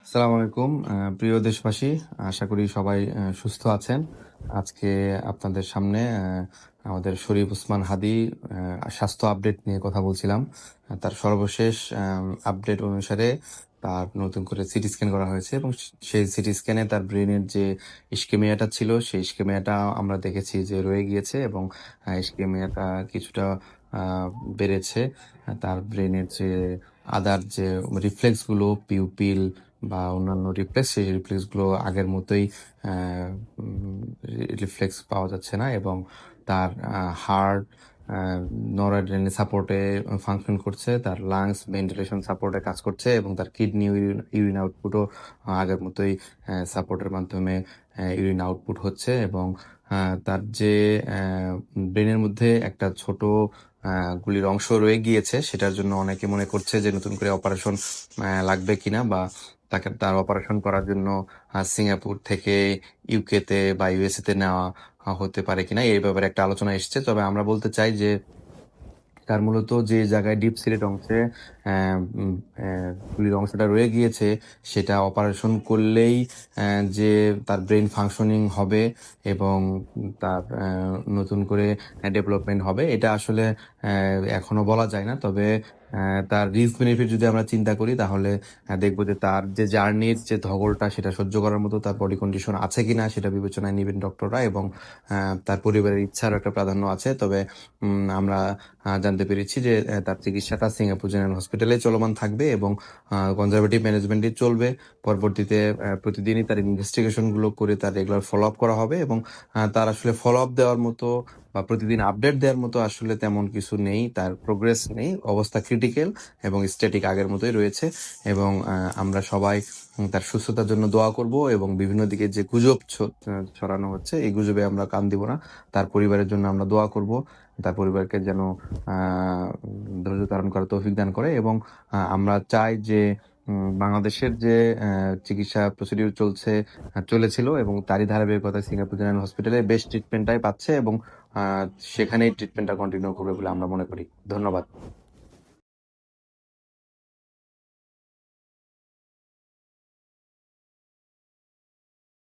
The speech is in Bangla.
আসসালামু আলাইকুম প্রিয় দেশবাসী। আশা করি সবাই সুস্থ আছেন। আজকে আপনাদের সামনে আমাদের শরীফ ওসমান হাদী স্বাস্থ্য আপডেট নিয়ে কথা বলছিলাম। তার সর্বশেষ আপডেট অনুসারে তার নতুন করে সিটি স্ক্যান করা হয়েছে এবং সেই সিটি স্ক্যানে তার ব্রেনের যে ইস্কেমিয়াটা ছিল, সেই ইস্কেমিয়াটা আমরা দেখেছি যে রয়ে গিয়েছে এবং ইস্কেমিয়াটা কিছুটা বেড়েছে। তার ব্রেনের যে আদার যে রিফ্লেক্সগুলো, পিউপিল বা অন্যান্য রিফ্লেক্স, সেই রিফ্লেক্সগুলো আগের মতোই রিফ্লেক্স পাওয়া যাচ্ছে না এবং তার হার্ট নরঅ্যাড্রেনালিন সাপোর্টে ফাংশন করছে, তার লাংস ভেন্টিলেশন সাপোর্টে কাজ করছে এবং তার কিডনি ইউরিন আউটপুটও আগের মতোই সাপোর্টের মাধ্যমে ইউরিন আউটপুট হচ্ছে এবং তার যে ব্রেনের মধ্যে একটা ছোট গুলির অংশ রয়ে গিয়েছে, সেটার জন্য অনেকে মনে করছে যে নতুন করে অপারেশন লাগবে কিনা বা তার অপারেশন করার জন্য সিঙ্গাপুর থেকে ইউকেতে বা ইউএসএ তে নেওয়া হতে পারে কিনা এই ব্যাপারে একটা আলোচনা এসছে। তবে আমরা বলতে চাই যে তার মূলত যে জায়গায় ডিপ সিলেট অংশে গুলির অংশটা রয়ে গিয়েছে, সেটা অপারেশন করলেই যে তার ব্রেন ফাংশনিং হবে এবং তার নতুন করে ডেভেলপমেন্ট হবে, এটা আসলে এখনো বলা যায় না। তবে তার রিস্ক বেনিফিট যদি আমরা চিন্তা করি, তাহলে দেখবো যে তার যে জার্নির যে ধকলটা, সেটা সহ্য করার মতো তার বডি কন্ডিশন আছে কিনা সেটা বিবেচনায় নেবেন ডক্টররা এবং তার পরিবারের ইচ্ছার একটা প্রাধান্য আছে। তবে আমরা জানতে পেরেছি যে তার চিকিৎসাটা সিঙ্গাপুর জেনারেল হসপিটালে চলমান থাকবে এবং কনজারভেটিভ ম্যানেজমেন্টে চলবে। পরবর্তীতে প্রতিদিনই তার ইনভেস্টিগেশনগুলো করে তার রেগুলার ফলো আপ করা হবে এবং তার আসলে ফলো আপ দেওয়ার মতো বা প্রতিদিন আপডেট দেওয়ার মতো আসলে তেমন কিছু নেই, তার প্রোগ্রেস নেই, অবস্থা ক্রিটিক্যাল এবং স্ট্যাটিক আগের মতোই রয়েছে এবং আমরা সবাই তার সুস্থতার জন্য দোয়া করব এবং বিভিন্ন দিকে যে গুজব ছড়ানো হচ্ছে, এই গুজবে আমরা কান দিব না। তার পরিবারের জন্য আমরা দোয়া করব, তার পরিবারকে যেন ধৈর্য ধারণ করার তৌফিক দান করে এবং আমরা চাই যে বাংলাদেশের যে চিকিৎসা প্রসিডিউর চলেছিল এবং তারই ধারাবাহিকতায় সিঙ্গাপুর জেনারেল হসপিটালে বেস্ট ট্রিটমেন্টটাই পাচ্ছে এবং সেখানেই ট্রিটমেন্টটা কন্টিনিউ করবে বলে আমরা মনে করি। ধন্যবাদ।